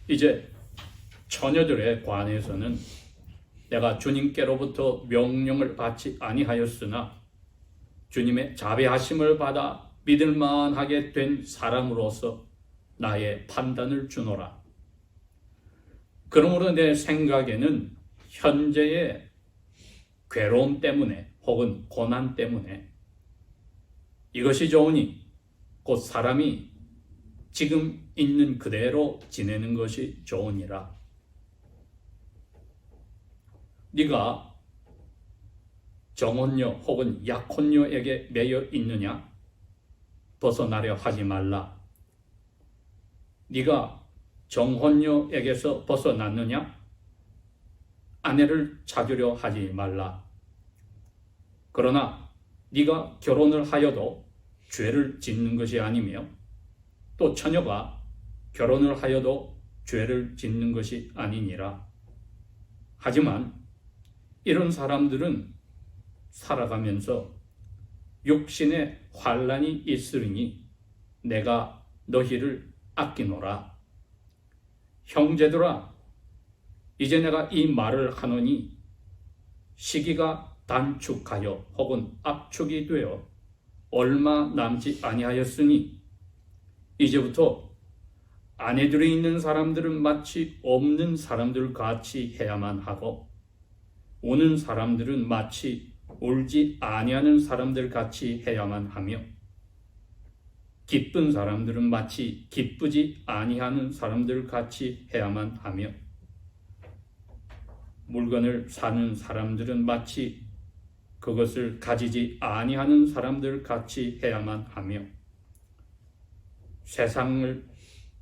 이제 처녀들에 관해서는 내가 주님께로부터 명령을 받지 아니하였으나 주님의 자비하심을 받아 믿을만하게 된 사람으로서 나의 판단을 주노라. 그러므로 내 생각에는 현재의 괴로움 때문에 혹은 고난 때문에 이것이 좋으니 곧 사람이 지금 있는 그대로 지내는 것이 좋으니라. 네가 정혼녀 혹은 약혼녀에게 매여 있느냐? 벗어나려 하지 말라. 네가 정혼녀에게서 벗어났느냐? 아내를 찾으려 하지 말라. 그러나 네가 결혼을 하여도 죄를 짓는 것이 아니며 또 처녀가 결혼을 하여도 죄를 짓는 것이 아니니라. 하지만 이런 사람들은 살아가면서 육신의 환난이 있으리니 내가 너희를 아끼노라. 형제들아, 이제 내가 이 말을 하노니 시기가 단축하여 혹은 압축이 되어 얼마 남지 아니하였으니 이제부터 아내들이 있는 사람들은 마치 없는 사람들 같이 해야만 하고 우는 사람들은 마치 울지 아니하는 사람들 같이 해야만 하며 기쁜 사람들은 마치 기쁘지 아니하는 사람들 같이 해야만 하며 물건을 사는 사람들은 마치 그것을 가지지 아니하는 사람들 같이 해야만 하며 세상을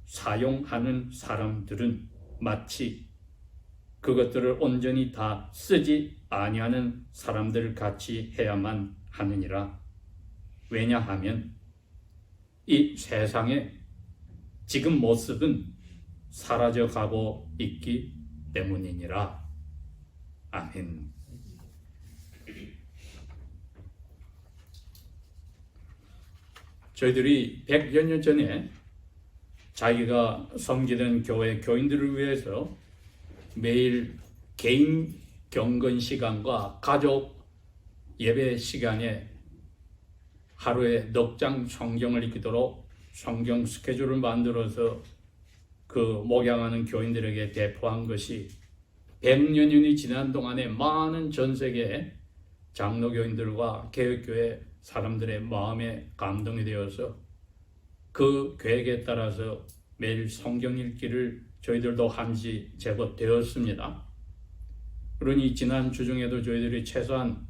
사용하는 사람들은 마치 그것들을 온전히 다 쓰지 아니하는 사람들 같이 해야만 하느니라. 왜냐하면 이 세상의 지금 모습은 사라져가고 있기 때문이니라. 아멘. 저희들이 100여 년 전에 자기가 섬기던 교회 교인들을 위해서 매일 개인 경건 시간과 가족 예배 시간에 하루에 넉 장 성경을 읽도록 성경 스케줄을 만들어서 그 목양하는 교인들에게 배포한 것이 100여 년이 지난 동안에 많은 전 세계 장로교인들과 개혁교회 사람들의 마음에 감동이 되어서 그 계획에 따라서 매일 성경 읽기를 저희들도 한지 제법 되었습니다. 그러니 지난 주중에도 저희들이 최소한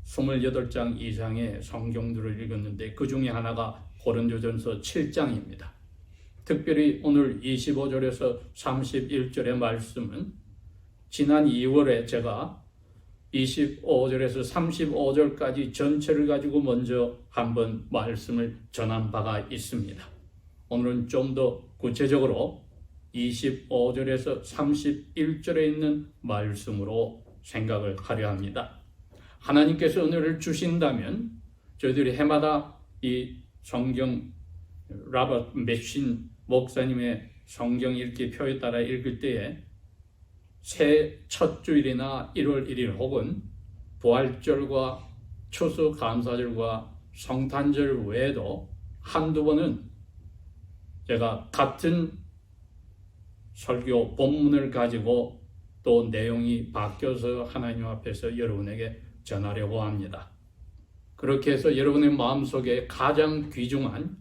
28장 이상의 성경들을 읽었는데 그 중에 하나가 고린도전서 7장입니다. 특별히 오늘 25절에서 31절의 말씀은 지난 2월에 제가 25절에서 35절까지 전체를 가지고 먼저 한번 말씀을 전한 바가 있습니다. 오늘은 좀 더 구체적으로 25절에서 31절에 있는 말씀으로 생각을 하려 합니다. 하나님께서 은혜를 주신다면 저희들이 해마다 이 성경 라버트 맥신 목사님의 성경 읽기 표에 따라 읽을 때에 새 첫 주일이나 1월 1일 혹은 부활절과 추수감사절과 성탄절 외에도 한두 번은 제가 같은 설교 본문을 가지고 또 내용이 바뀌어서 하나님 앞에서 여러분에게 전하려고 합니다. 그렇게 해서 여러분의 마음속에 가장 귀중한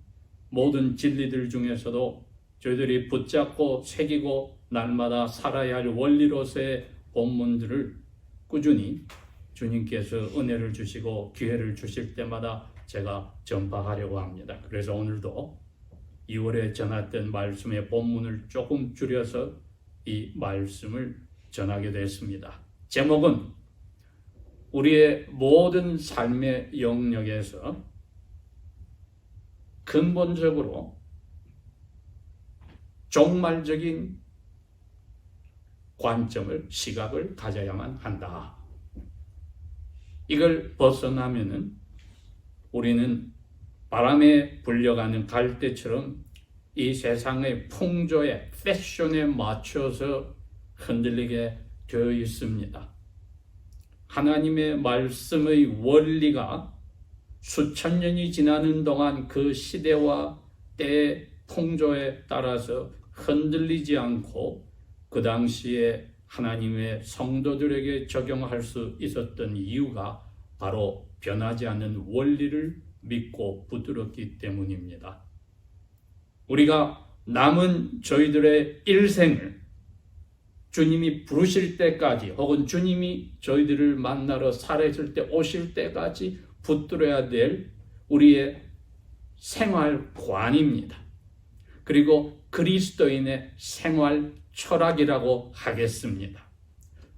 모든 진리들 중에서도 저희들이 붙잡고 새기고 날마다 살아야 할 원리로서의 본문들을 꾸준히 주님께서 은혜를 주시고 기회를 주실 때마다 제가 전파하려고 합니다. 그래서 오늘도 2월에 전했던 말씀의 본문을 조금 줄여서 이 말씀을 전하게 됐습니다. 제목은 우리의 모든 삶의 영역에서 근본적으로 종말적인 관점을, 시각을 가져야만 한다. 이걸 벗어나면은 우리는 바람에 불려가는 갈대처럼 이 세상의 풍조에, 패션에 맞춰서 흔들리게 되어 있습니다. 하나님의 말씀의 원리가 수천 년이 지나는 동안 그 시대와 때의 풍조에 따라서 흔들리지 않고 그 당시에 하나님의 성도들에게 적용할 수 있었던 이유가 바로 변하지 않는 원리를 믿고 붙들었기 때문입니다. 우리가 남은 저희들의 일생을 주님이 부르실 때까지 혹은 주님이 저희들을 만나러 살아있을 때 오실 때까지 붙들어야 될 우리의 생활관입니다. 그리고 그리스도인의 생활 철학이라고 하겠습니다.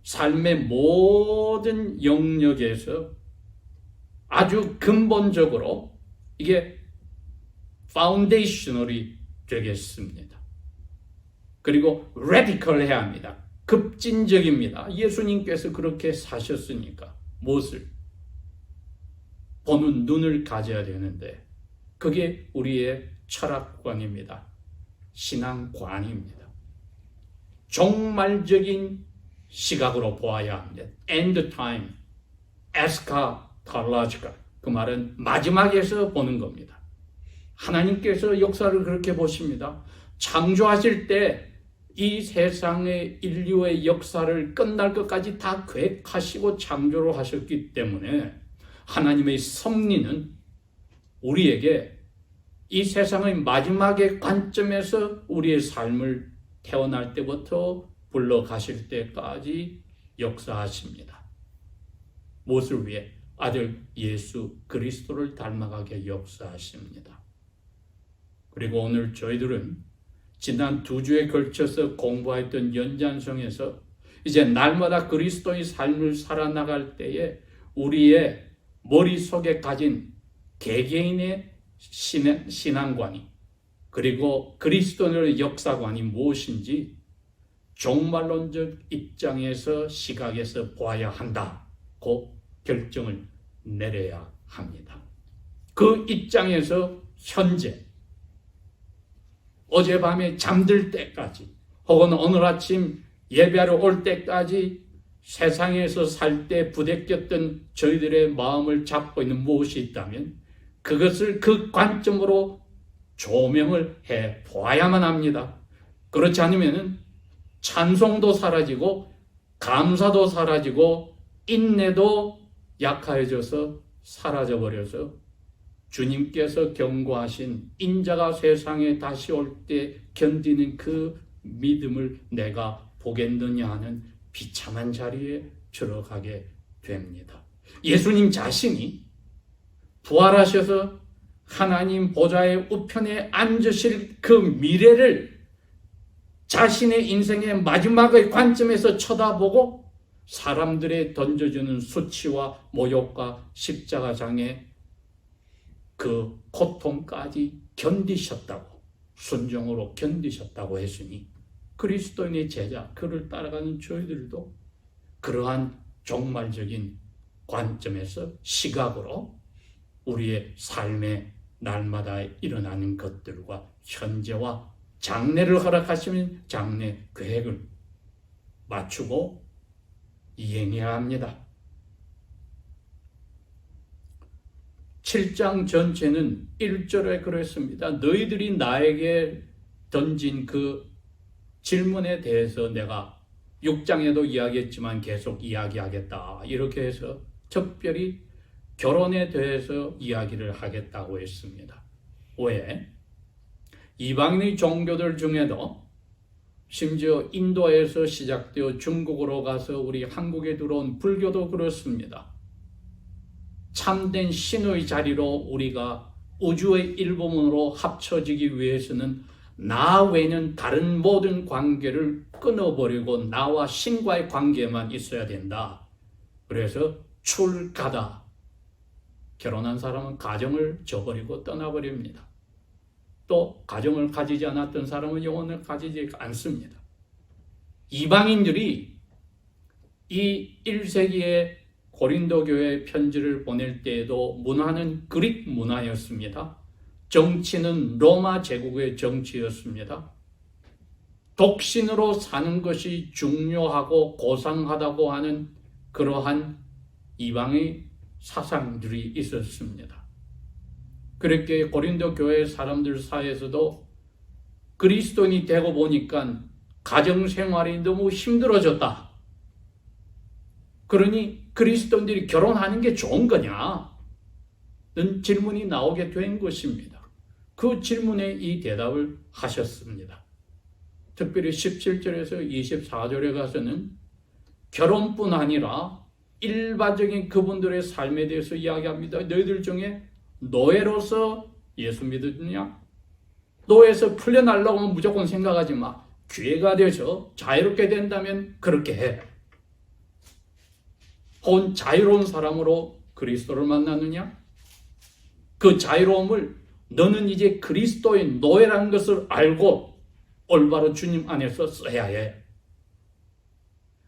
삶의 모든 영역에서 아주 근본적으로 이게 파운데이셔널이 되겠습니다. 그리고 레디컬해야 합니다. 급진적입니다. 예수님께서 그렇게 사셨으니까 무엇을 보는 눈을 가져야 되는데 그게 우리의 철학관입니다. 신앙관입니다. 종말적인 시각으로 보아야 합니다. End time, eschatological. 그 말은 마지막에서 보는 겁니다. 하나님께서 역사를 그렇게 보십니다. 창조하실 때 이 세상의 인류의 역사를 끝날 것까지 다 계획하시고 창조를 하셨기 때문에 하나님의 섭리는 우리에게 이 세상의 마지막의 관점에서 우리의 삶을 태어날 때부터 불러가실 때까지 역사하십니다. 무엇을 위해? 아들 예수 그리스도를 닮아가게 역사하십니다. 그리고 오늘 저희들은 지난 2주에 걸쳐서 공부했던 연장성에서 이제 날마다 그리스도의 삶을 살아나갈 때에 우리의 머릿속에 가진 개개인의 신앙관이 그리고 그리스도인의 역사관이 무엇인지 종말론적 입장에서 시각에서 보아야 한다고 결정을 내려야 합니다. 그 입장에서 현재 어젯밤에 잠들 때까지 혹은 오늘 아침 예배하러 올 때까지 세상에서 살 때 부대꼈던 저희들의 마음을 잡고 있는 무엇이 있다면 그것을 그 관점으로 조명을 해 보아야만 합니다. 그렇지 않으면 찬송도 사라지고 감사도 사라지고 인내도 약해져서 사라져버려서 주님께서 경고하신 인자가 세상에 다시 올 때 견디는 그 믿음을 내가 보겠느냐 하는 비참한 자리에 들어가게 됩니다. 예수님 자신이 부활하셔서 하나님 보좌의 우편에 앉으실 그 미래를 자신의 인생의 마지막의 관점에서 쳐다보고 사람들의 던져주는 수치와 모욕과 십자가장의 그 고통까지 견디셨다고, 순종으로 견디셨다고 했으니 그리스도인의 제자, 그를 따라가는 저희들도 그러한 종말적인 관점에서 시각으로 우리의 삶의 날마다 일어나는 것들과 현재와 장래를 허락하시면 장래 계획을 맞추고 이행해야 합니다. 7장 전체는 1절에 그랬습니다. 너희들이 나에게 던진 그 질문에 대해서 내가 6장에도 이야기했지만 계속 이야기하겠다. 이렇게 해서 특별히 결혼에 대해서 이야기를 하겠다고 했습니다. 왜? 이방인의 종교들 중에도 심지어 인도에서 시작되어 중국으로 가서 우리 한국에 들어온 불교도 그렇습니다. 참된 신의 자리로 우리가 우주의 일부분으로 합쳐지기 위해서는 나 외에는 다른 모든 관계를 끊어버리고 나와 신과의 관계만 있어야 된다. 그래서 출가다. 결혼한 사람은 가정을 저버리고 떠나버립니다. 또 가정을 가지지 않았던 사람은 영혼을 가지지 않습니다. 이방인들이 이 1세기에 고린도 교회 편지를 보낼 때에도 문화는 그릭 문화였습니다. 정치는 로마 제국의 정치였습니다. 독신으로 사는 것이 중요하고 고상하다고 하는 그러한 이방의 사상들이 있었습니다. 그렇게 고린도 교회 사람들 사이에서도 그리스도인이 되고 보니까 가정생활이 너무 힘들어졌다. 그러니 그리스도인들이 결혼하는 게 좋은 거냐? 는 질문이 나오게 된 것입니다. 그 질문에 이 대답을 하셨습니다. 특별히 17절에서 24절에 가서는 결혼뿐 아니라 일반적인 그분들의 삶에 대해서 이야기합니다. 너희들 중에 노예로서 예수 믿느냐? 노예에서 풀려나려고 하면 무조건 생각하지 마. 기회가 돼서 자유롭게 된다면 그렇게 해. 혹은 자유로운 사람으로 그리스도를 만났느냐? 그 자유로움을 너는 이제 그리스도의 노예라는 것을 알고 올바로 주님 안에서 써야 해.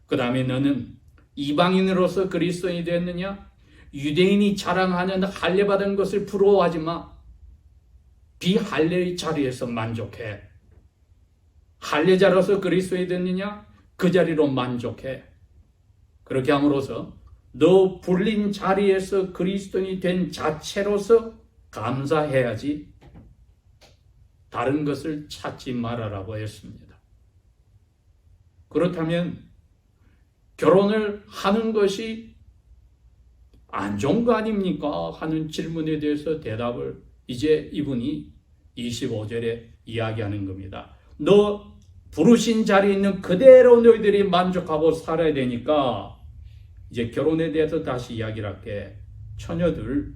그 다음에 너는 이방인으로서 그리스도인이 됐느냐? 유대인이 자랑하는 할례받은 것을 부러워하지 마. 비할례의 자리에서 만족해. 할례자로서 그리스도인이 됐느냐? 그 자리로 만족해. 그렇게 함으로써 너 불린 자리에서 그리스도인이 된 자체로서 감사해야지 다른 것을 찾지 말아라고 했습니다. 그렇다면 결혼을 하는 것이 안 좋은 거 아닙니까? 하는 질문에 대해서 대답을 이제 이분이 25절에 이야기하는 겁니다. 너 부르신 자리에 있는 그대로 너희들이 만족하고 살아야 되니까 이제 결혼에 대해서 다시 이야기를 할게. 처녀들,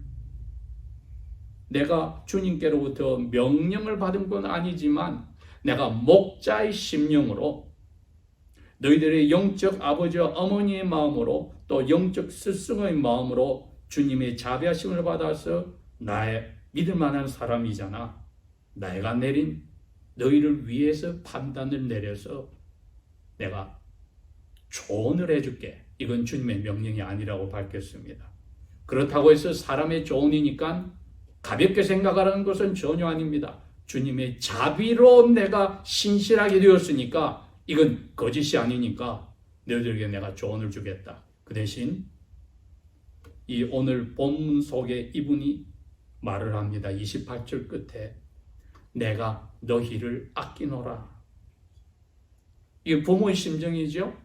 내가 주님께로부터 명령을 받은 건 아니지만 내가 목자의 심령으로 너희들의 영적 아버지와 어머니의 마음으로 또 영적 스승의 마음으로 주님의 자비하심을 받아서 나의 믿을 만한 사람이잖아. 내가 내린 너희를 위해서 판단을 내려서 내가 조언을 해줄게. 이건 주님의 명령이 아니라고 밝혔습니다. 그렇다고 해서 사람의 조언이니까 가볍게 생각하라는 것은 전혀 아닙니다. 주님의 자비로 내가 신실하게 되었으니까 이건 거짓이 아니니까 너희들에게 내가 조언을 주겠다. 그 대신 이 오늘 본문 속에 이분이 말을 합니다. 28절 끝에 내가 너희를 아끼노라. 이게 부모의 심정이죠.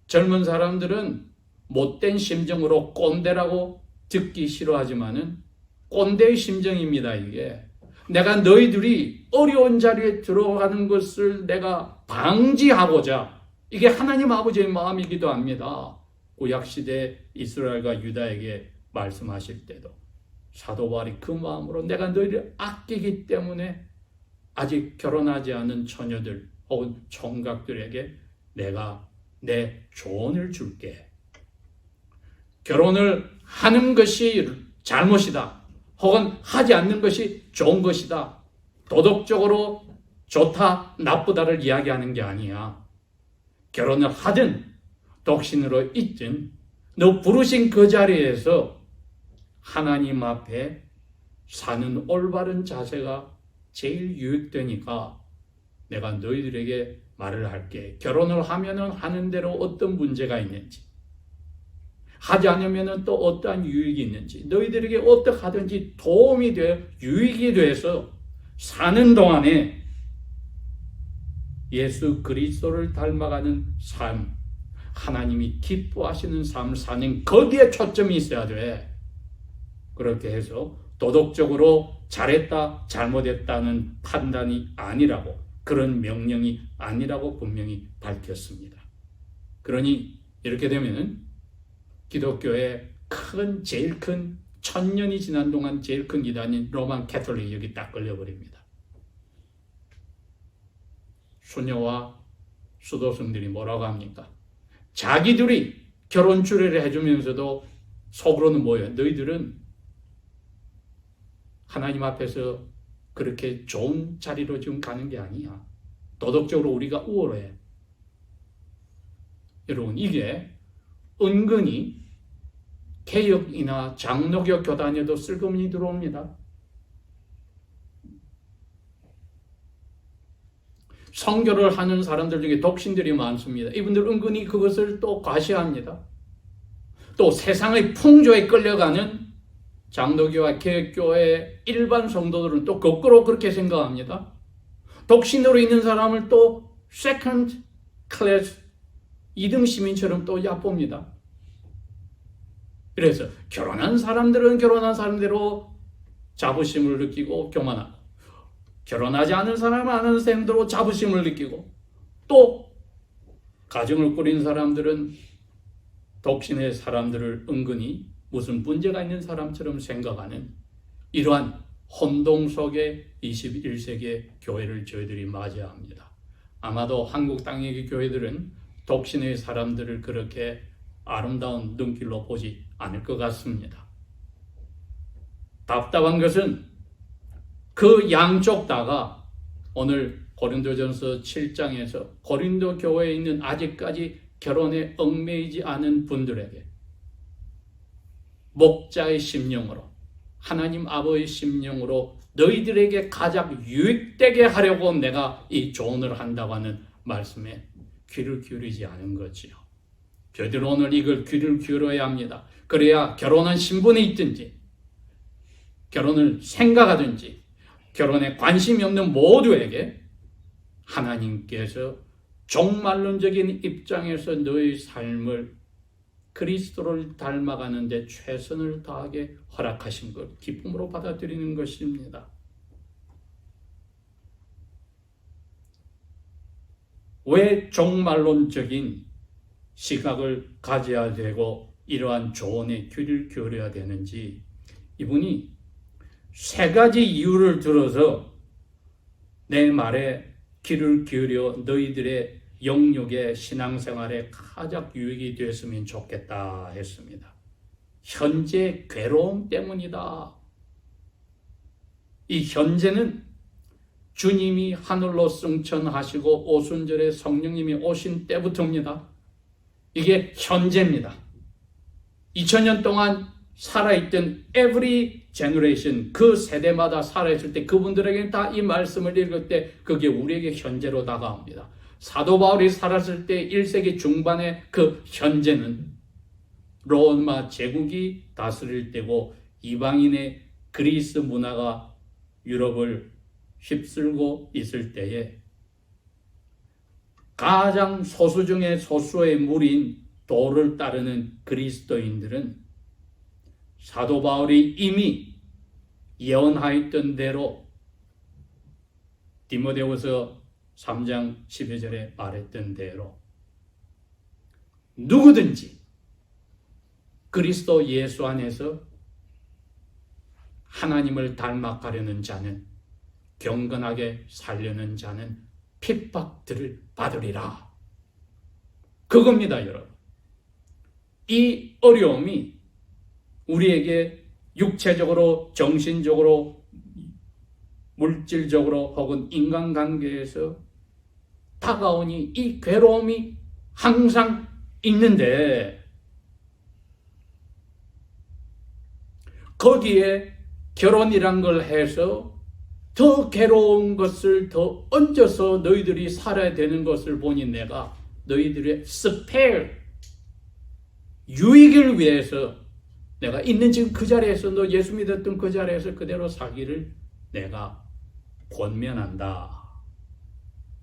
젊은 사람들은 못된 심정으로 꼰대라고 듣기 싫어하지만은 꼰대의 심정입니다. 이게 내가 너희들이 어려운 자리에 들어가는 것을 내가 방지하고자, 이게 하나님 아버지의 마음이기도 합니다. 구약시대 이스라엘과 유다에게 말씀하실 때도 사도 바울이 그 마음으로 내가 너희를 아끼기 때문에 아직 결혼하지 않은 처녀들 혹은 총각들에게 내가 내 조언을 줄게. 결혼을 하는 것이 잘못이다. 혹은 하지 않는 것이 좋은 것이다. 도덕적으로 좋다, 나쁘다를 이야기하는 게 아니야. 결혼을 하든 독신으로 있든 너 부르신 그 자리에서 하나님 앞에 사는 올바른 자세가 제일 유익되니까 내가 너희들에게 말을 할게. 결혼을 하면은 하는 대로 어떤 문제가 있는지, 하지 않으면 또 어떠한 유익이 있는지, 너희들에게 어떻게 하든지 도움이 돼, 유익이 돼서 사는 동안에 예수 그리스도를 닮아가는 삶, 하나님이 기뻐하시는 삶을 사는 거기에 초점이 있어야 돼. 그렇게 해서 도덕적으로 잘했다, 잘못했다는 판단이 아니라고, 그런 명령이 아니라고 분명히 밝혔습니다. 그러니 이렇게 되면은 기독교의 제일 큰 1000년이 지난 동안 제일 큰 이단인 로만 캐톨릭이 여기 딱 걸려버립니다. 수녀와 수도승들이 뭐라고 합니까? 자기들이 결혼 주례를 해주면서도 속으로는 뭐예요? 너희들은 하나님 앞에서 그렇게 좋은 자리로 지금 가는 게 아니야. 도덕적으로 우리가 우월해. 여러분, 이게 은근히 개혁이나 장로교 교단에도 슬그머니 들어옵니다. 성교를 하는 사람들 중에 독신들이 많습니다. 이분들 은근히 그것을 또 과시합니다. 또 세상의 풍조에 끌려가는 장로교와 개혁교회 일반 성도들은 또 거꾸로 그렇게 생각합니다. 독신으로 있는 사람을 또 세컨드 클래스 2등 시민처럼 또 얕봅니다. 그래서 결혼한 사람들은 결혼한 사람대로 자부심을 느끼고 교만하고, 결혼하지 않은 사람은 아는 셈대로 자부심을 느끼고, 또 가정을 꾸린 사람들은 독신의 사람들을 은근히 무슨 문제가 있는 사람처럼 생각하는 이러한 혼동 속의 21세기의 교회를 저희들이 맞이합니다. 아마도 한국 땅의 교회들은 독신의 사람들을 그렇게 아름다운 눈길로 보지 않을 것 같습니다. 답답한 것은 그 양쪽 다가 오늘 고린도전서 7장에서 고린도 교회에 있는 아직까지 결혼에 얽매이지 않은 분들에게 목자의 심령으로, 하나님 아버지의 심령으로 너희들에게 가장 유익되게 하려고 내가 이 조언을 한다고 하는 말씀에 귀를 기울이지 않은 거지요. 저희들 오늘 이걸 귀를 기울여야 합니다. 그래야 결혼한 신분이 있든지, 결혼을 생각하든지, 결혼에 관심이 없는 모두에게 하나님께서 종말론적인 입장에서 너의 삶을 그리스도를 닮아가는 데 최선을 다하게 허락하신 것, 기쁨으로 받아들이는 것입니다. 왜 종말론적인 시각을 가져야 되고 이러한 조언에 귀를 기울여야 되는지, 이분이 세 가지 이유를 들어서 내 말에 귀를 기울여 너희들의 영육의 신앙생활에 가장 유익이 되었으면 좋겠다 했습니다. 현재 괴로움 때문이다. 이 현재는 주님이 하늘로 승천하시고 오순절에 성령님이 오신 때부터입니다. 이게 현재입니다. 2000년 동안 살아있던 every generation, 그 세대마다 살아있을 때 그분들에게는 다 이 말씀을 읽을 때 그게 우리에게 현재로 다가옵니다. 사도 바울이 살았을 때 1세기 중반의 그 현재는 로마 제국이 다스릴 때고 이방인의 그리스 문화가 유럽을 휩쓸고 있을 때에 가장 소수 중에 소수의 무리인 도를 따르는 그리스도인들은 사도 바울이 이미 예언하였던 대로 디모데후서 3장 12절에 말했던 대로 누구든지 그리스도 예수 안에서 하나님을 닮아가려는 자는, 경건하게 살려는 자는 핍박들을 받으리라. 그겁니다, 여러분. 이 어려움이 우리에게 육체적으로, 정신적으로, 물질적으로 혹은 인간관계에서 다가오니 이 괴로움이 항상 있는데 거기에 결혼이란 걸 해서 더 괴로운 것을 더 얹어서 너희들이 살아야 되는 것을 보니 내가 너희들의 스페어, 유익을 위해서 내가 있는 지금 그 자리에서 너 예수 믿었던 그 자리에서 그대로 살기를 내가 권면한다.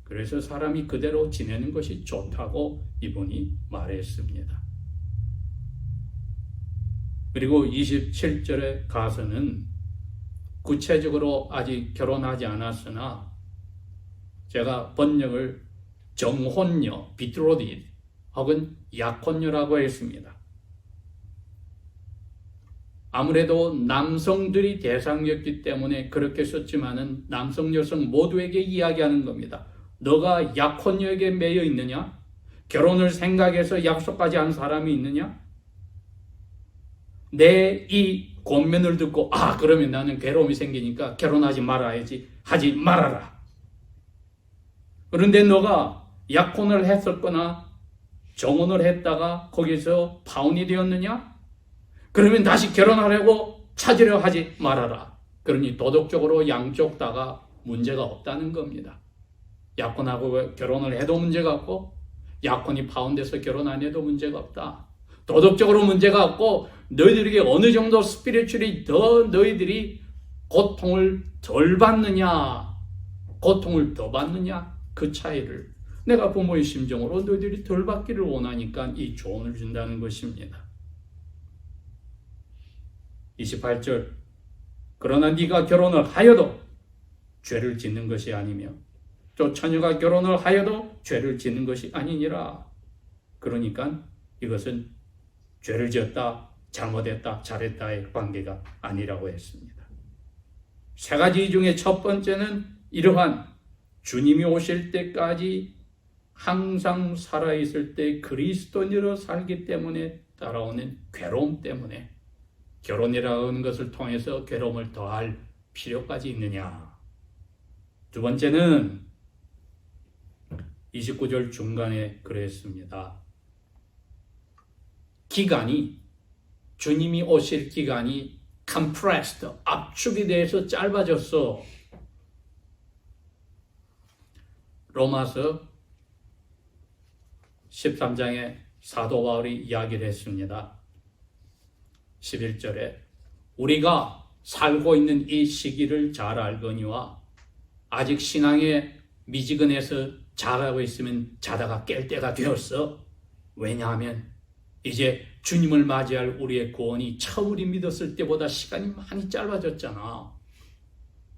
그래서 사람이 그대로 지내는 것이 좋다고 이분이 말했습니다. 그리고 27절에 가서는 구체적으로 아직 결혼하지 않았으나 제가 번역을 정혼녀, 비트로디 혹은 약혼녀라고 했습니다. 아무래도 남성들이 대상이었기 때문에 그렇게 썼지만은 남성, 여성 모두에게 이야기하는 겁니다. 너가 약혼녀에게 매여 있느냐? 결혼을 생각해서 약속하지 않은 사람이 있느냐? 내 이 권면을 듣고 그러면 나는 괴로움이 생기니까 결혼하지 말아야지, 하지 말아라. 그런데 너가 약혼을 했었거나 정혼을 했다가 거기서 파혼이 되었느냐? 그러면 다시 결혼하려고 찾으려 하지 말아라. 그러니 도덕적으로 양쪽 다가 문제가 없다는 겁니다. 약혼하고 결혼을 해도 문제가 없고 약혼이 파혼돼서 결혼 안 해도 문제가 없다. 도덕적으로 문제가 없고 너희들에게 어느 정도 스피리추얼이 더 너희들이 고통을 덜 받느냐 고통을 더 받느냐 그 차이를 내가 부모의 심정으로 너희들이 덜 받기를 원하니까 이 조언을 준다는 것입니다. 28절 그러나 네가 결혼을 하여도 죄를 짓는 것이 아니며 또 처녀가 결혼을 하여도 죄를 짓는 것이 아니니라. 그러니까 이것은 죄를 지었다, 잘못했다, 잘했다의 관계가 아니라고 했습니다. 세 가지 중에 첫 번째는 이러한 주님이 오실 때까지 항상 살아있을 때 그리스도인으로 살기 때문에 따라오는 괴로움 때문에 결혼이라는 것을 통해서 괴로움을 더할 필요까지 있느냐. 두 번째는 29절 중간에 그랬습니다. 기간이 주님이 오실 기간이 compressed, 압축이 돼서 짧아졌어. 로마서 13장에 사도 바울이 이야기를 했습니다. 11절에 우리가 살고 있는 이 시기를 잘 알거니와 아직 신앙에 미지근해서 자라고 있으면 자다가 깰 때가 되었어. 왜냐하면 이제 주님을 맞이할 우리의 구원이 처음으로 믿었을 때보다 시간이 많이 짧아졌잖아.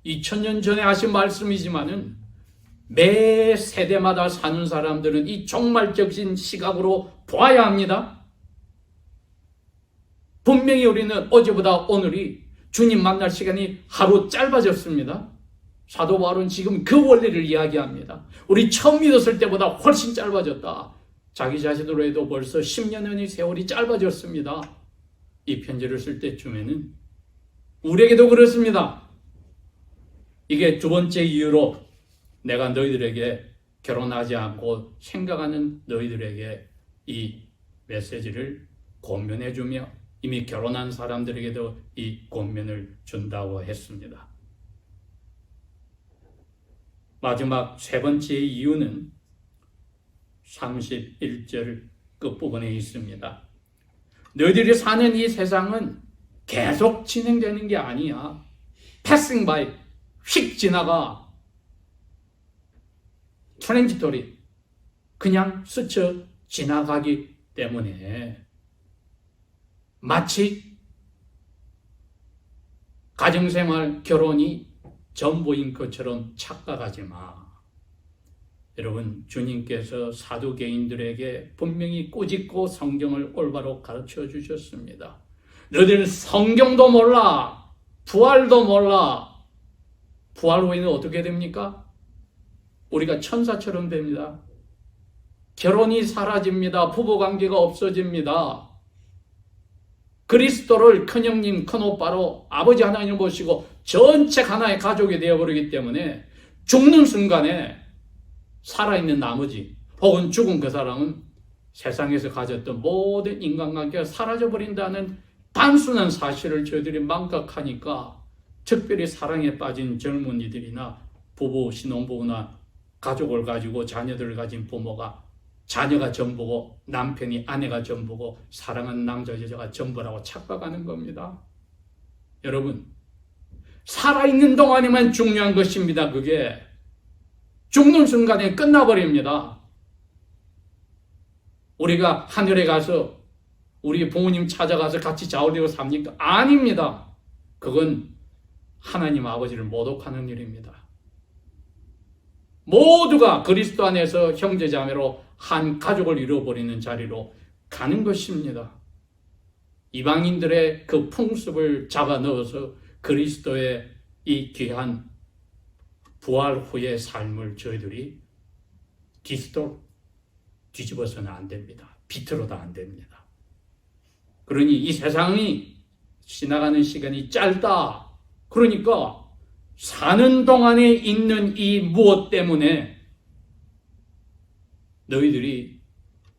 2000년 전에 하신 말씀이지만은 매 세대마다 사는 사람들은 이 종말적인 시각으로 보아야 합니다. 분명히 우리는 어제보다 오늘이 주님 만날 시간이 하루 짧아졌습니다. 사도 바울은 지금 그 원리를 이야기합니다. 우리 처음 믿었을 때보다 훨씬 짧아졌다. 자기 자신으로 해도 벌써 10년의 세월이 짧아졌습니다. 이 편지를 쓸 때쯤에는 우리에게도 그렇습니다. 이게 두 번째 이유로 내가 너희들에게 결혼하지 않고 생각하는 너희들에게 이 메시지를 권면해주며 이미 결혼한 사람들에게도 이 권면을 준다고 했습니다. 마지막 세 번째 이유는 31절 끝부분에 있습니다. 너희들이 사는 이 세상은 계속 진행되는 게 아니야. passing by, 휙 지나가. 트랜지토리, 그냥 스쳐 지나가기 때문에 마치 가정생활, 결혼이 전부인 것처럼 착각하지 마. 여러분, 주님께서 사두개인들에게 분명히 꾸짖고 성경을 올바로 가르쳐 주셨습니다. 너희들은 성경도 몰라, 부활도 몰라. 부활 후에는 어떻게 됩니까? 우리가 천사처럼 됩니다. 결혼이 사라집니다. 부부관계가 없어집니다. 그리스도를 큰형님, 큰오빠로 아버지 하나님을 모시고 전체 하나의 가족이 되어버리기 때문에 죽는 순간에 살아있는 나머지 혹은 죽은 그 사람은 세상에서 가졌던 모든 인간관계가 사라져버린다는 단순한 사실을 저희들이 망각하니까 특별히 사랑에 빠진 젊은이들이나 부부, 신혼부부나 가족을 가지고 자녀들을 가진 부모가 자녀가 전부고 남편이 아내가 전부고 사랑하는 남자 여자가 전부라고 착각하는 겁니다. 여러분, 살아있는 동안에만 중요한 것입니다. 그게 죽는 순간에 끝나버립니다. 우리가 하늘에 가서 우리 부모님 찾아가서 같이 좌우되어 삽니까? 아닙니다. 그건 하나님 아버지를 모독하는 일입니다. 모두가 그리스도 안에서 형제자매로 한 가족을 이루어버리는 자리로 가는 것입니다. 이방인들의 그 풍습을 잡아 넣어서 그리스도의 이 귀한 부활 후의 삶을 저희들이 뒤집어서는 안 됩니다. 비틀어도 안 됩니다. 그러니 이 세상이 지나가는 시간이 짧다. 그러니까 사는 동안에 있는 이 무엇 때문에 너희들이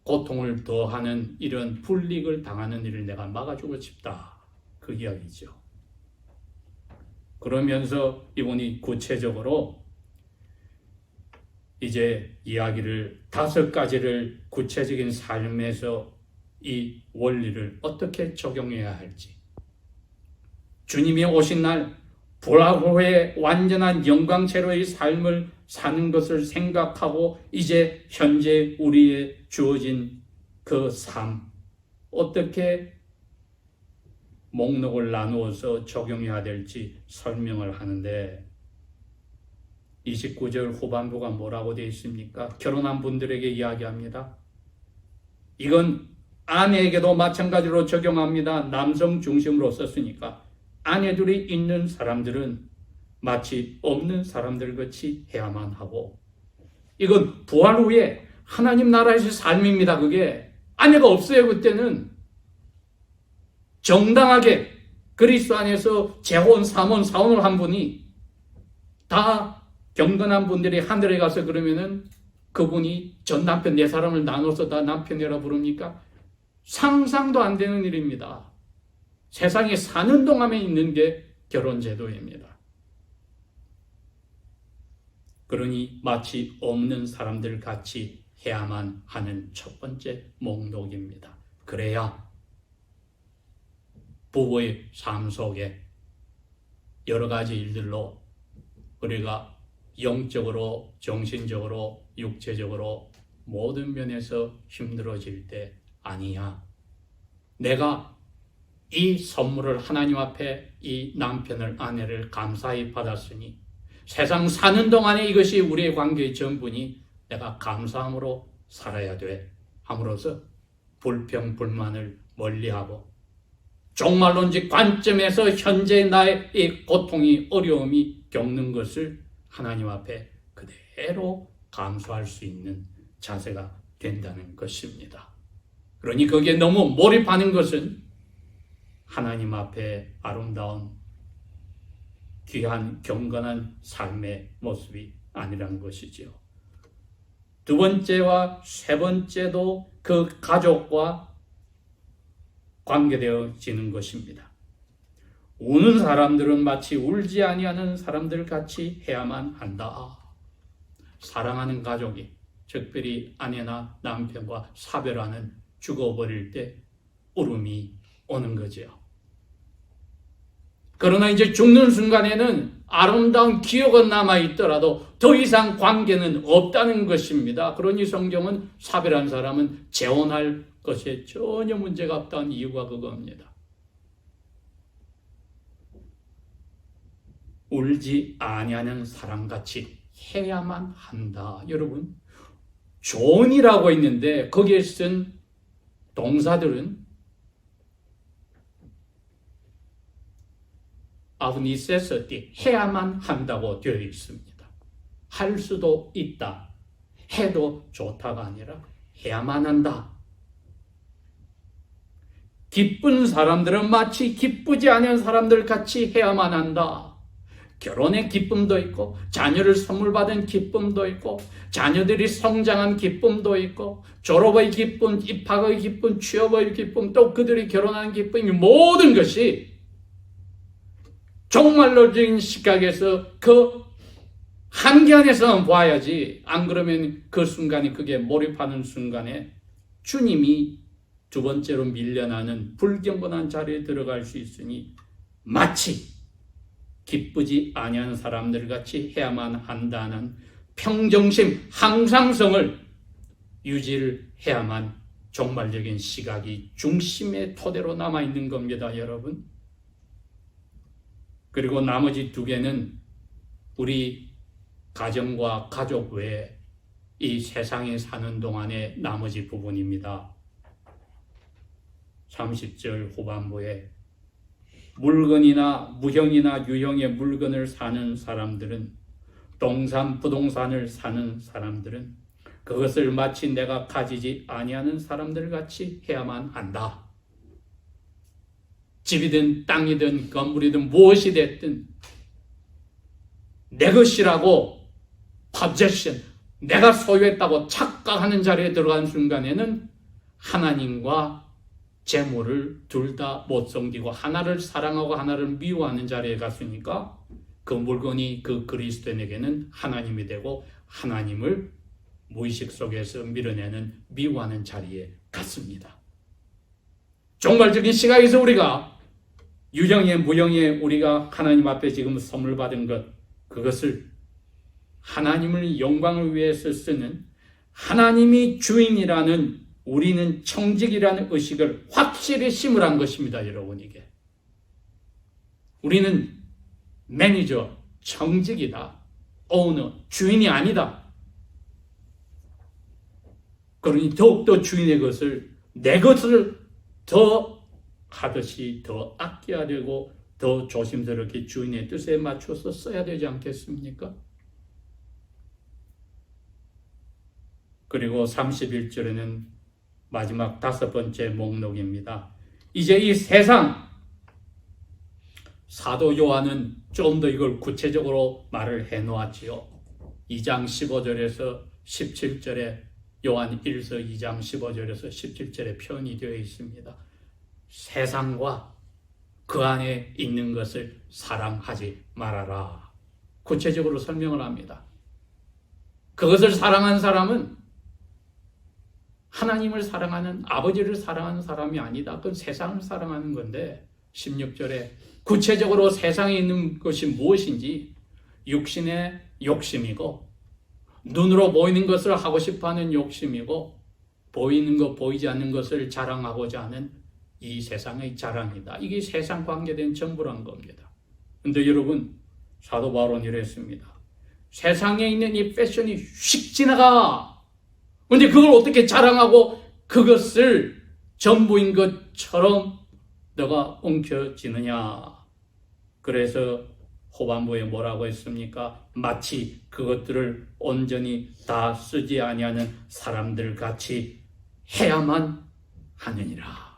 고통을 더하는 이런 불이익을 당하는 일을 내가 막아주고 싶다. 그 이야기죠. 그러면서 이분이 구체적으로 이제 이야기를 5가지를 구체적인 삶에서 이 원리를 어떻게 적용해야 할지, 주님이 오신 날 부활 후에 완전한 영광체로의 삶을 사는 것을 생각하고 이제 현재 우리의 주어진 그 삶, 어떻게 목록을 나누어서 적용해야 될지 설명을 하는데, 29절 후반부가 뭐라고 되어 있습니까? 결혼한 분들에게 이야기합니다. 이건 아내에게도 마찬가지로 적용합니다. 남성 중심으로 썼으니까 아내들이 있는 사람들은 마치 없는 사람들 같이 해야만 하고, 이건 부활 후에 하나님 나라에서 삶입니다. 그게 아내가 없어요. 그때는 정당하게 그리스도 안에서 재혼, 삼혼, 사혼을 한 분이, 다 경건한 분들이 하늘에 가서 그러면은 그분이 전 남편 4사람을 나눠서 다 남편이라 부릅니까? 상상도 안 되는 일입니다. 세상에 사는 동안에 있는 게 결혼제도입니다. 그러니 마치 없는 사람들 같이 해야만 하는 첫 번째 목록입니다. 그래야 부부의 삶 속에 여러 가지 일들로 우리가 영적으로, 정신적으로, 육체적으로 모든 면에서 힘들어질 때, 아니야, 내가 이 선물을 하나님 앞에 이 남편을, 아내를 감사히 받았으니 세상 사는 동안에 이것이 우리의 관계의 전부니 내가 감사함으로 살아야 돼 함으로써 불평, 불만을 멀리하고 종말론적 관점에서 현재 나의 이 고통이, 어려움이 겪는 것을 하나님 앞에 그대로 감수할 수 있는 자세가 된다는 것입니다. 그러니 거기에 너무 몰입하는 것은 하나님 앞에 아름다운 귀한 경건한 삶의 모습이 아니란 것이죠. 두 번째와 세 번째도 그 가족과 관계되어지는 것입니다. 우는 사람들은 마치 울지 아니하는 사람들 같이 해야만 한다. 사랑하는 가족이, 특별히 아내나 남편과 사별하는, 죽어버릴 때 울음이 오는 거죠. 그러나 이제 죽는 순간에는 아름다운 기억은 남아있더라도 더 이상 관계는 없다는 것입니다. 그러니 성경은 사별한 사람은 재혼할 것에 전혀 문제가 없다는 이유가 그겁니다. 울지 아니하는 사람같이 해야만 한다. 여러분, 존이라고 있는데 거기에 쓴 동사들은 of necessity, 해야만 한다고 되어 있습니다. 할 수도 있다, 해도 좋다가 아니라 해야만 한다. 기쁜 사람들은 마치 기쁘지 않은 사람들 같이 해야만 한다. 결혼의 기쁨도 있고, 자녀를 선물 받은 기쁨도 있고, 자녀들이 성장한 기쁨도 있고, 졸업의 기쁨, 입학의 기쁨, 취업의 기쁨, 또 그들이 결혼한 기쁨, 모든 것이 종말론적인 시각에서 그 한계 안에서만 봐야지. 안 그러면 그 순간에, 그게 몰입하는 순간에 주님이 두 번째로 밀려나는 불경건한 자리에 들어갈 수 있으니 마치 기쁘지 아니하는 사람들 같이 해야만 한다는 평정심, 항상성을 유지를 해야만 종말적인 시각이 중심의 토대로 남아있는 겁니다, 여러분. 그리고 나머지 2개는 우리 가정과 가족 외에 이 세상에 사는 동안의 나머지 부분입니다. 30절 후반부에 물건이나 무형이나 유형의 물건을 사는 사람들은, 동산, 부동산을 사는 사람들은 그것을 마치 내가 가지지 아니하는 사람들 같이 해야만 한다. 집이든 땅이든 건물이든 무엇이 됐든 내 것이라고 possession, 내가 소유했다고 착각하는 자리에 들어간 순간에는 하나님과 재물을 둘 다 못 섬기고 하나를 사랑하고 하나를 미워하는 자리에 갔으니까 그 물건이 그 그리스도인에게는 하나님이 되고 하나님을 무의식 속에서 밀어내는 미워하는 자리에 갔습니다. 종말적인 시각에서 우리가 유령에 무령에 우리가 하나님 앞에 지금 선물 받은 것, 그것을 하나님을 영광을 위해서 쓰는 하나님이 주인이라는, 우리는 청직이라는 의식을 확실히 심으란 것입니다. 여러분, 이게 우리는 매니저, 청직이다, 오너, 주인이 아니다. 그러니 더욱더 주인의 것을, 내 것을 더 하듯이 더 아껴야 되고 더 조심스럽게 주인의 뜻에 맞춰서 써야 되지 않겠습니까? 그리고 31절에는 마지막 5번째 목록입니다. 이제 이 세상, 사도 요한은 좀 더 이걸 구체적으로 말을 해놓았지요. 2장 15절에서 17절에, 요한 1서 2장 15절에서 17절에 표현이 되어 있습니다. 세상과 그 안에 있는 것을 사랑하지 말아라. 구체적으로 설명을 합니다. 그것을 사랑한 사람은 하나님을 사랑하는, 아버지를 사랑하는 사람이 아니다. 그건 세상을 사랑하는 건데, 16절에 구체적으로 세상에 있는 것이 무엇인지, 육신의 욕심이고 눈으로 보이는 것을 하고 싶어하는 욕심이고, 보이는 것 보이지 않는 것을 자랑하고자 하는 이 세상의 자랑이다. 이게 세상 관계된 전부란 겁니다. 근데 여러분, 사도 바울은 이랬습니다. 세상에 있는 이 패션이 휙 지나가. 근데 그걸 어떻게 자랑하고 그것을 전부인 것처럼 너가 엉켜지느냐. 그래서 후반부에 뭐라고 했습니까? 마치 그것들을 온전히 다 쓰지 아니하는 사람들 같이 해야만 하느니라.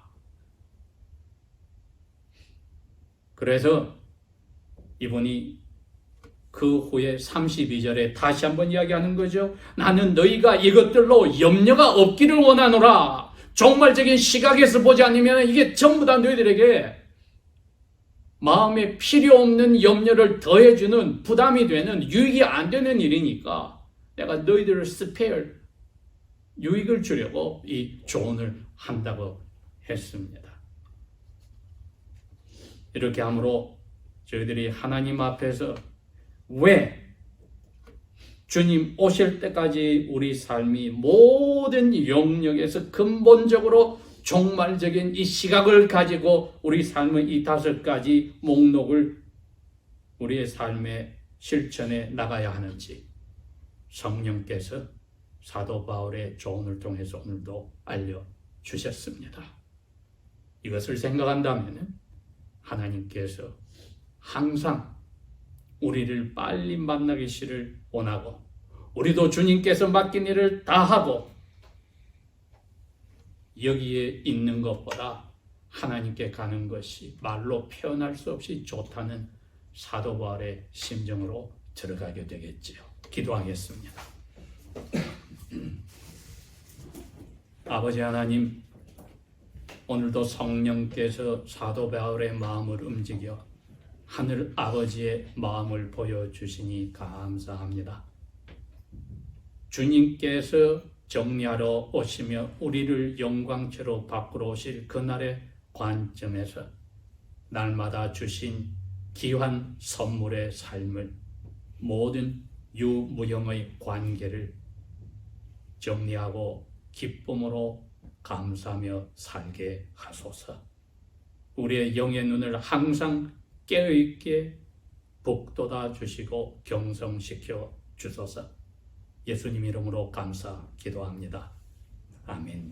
그래서 이분이 그 후에 32절에 다시 한번 이야기하는 거죠. 나는 너희가 이것들로 염려가 없기를 원하노라. 종말적인 시각에서 보지 않으면 이게 전부 다 너희들에게 마음에 필요 없는 염려를 더해주는, 부담이 되는, 유익이 안 되는 일이니까 내가 너희들을 스페어, 유익을 주려고 이 조언을 한다고 했습니다. 이렇게 함으로 저희들이 하나님 앞에서 왜 주님 오실 때까지 우리 삶이 모든 영역에서 근본적으로 종말적인 이 시각을 가지고 우리 삶의 이 5가지 목록을 우리의 삶의 실천에 나가야 하는지 성령께서 사도 바울의 조언을 통해서 오늘도 알려주셨습니다. 이것을 생각한다면 하나님께서 항상 우리를 빨리 만나기를 원하고, 우리도 주님께서 맡긴 일을 다 하고, 여기에 있는 것보다 하나님께 가는 것이 말로 표현할 수 없이 좋다는 사도 바울의 심정으로 들어가게 되겠지요. 기도하겠습니다. 아버지 하나님, 오늘도 성령께서 사도 바울의 마음을 움직여 하늘 아버지의 마음을 보여주시니 감사합니다. 주님께서 정리하러 오시며 우리를 영광체로 바꾸러 오실 그날의 관점에서 날마다 주신 귀한 선물의 삶을, 모든 유무형의 관계를 정리하고 기쁨으로 감사하며 살게 하소서. 우리의 영의 눈을 항상 깨어있게 북돋아 주시고 경성시켜 주소서. 예수님 이름으로 감사 기도합니다. 아멘.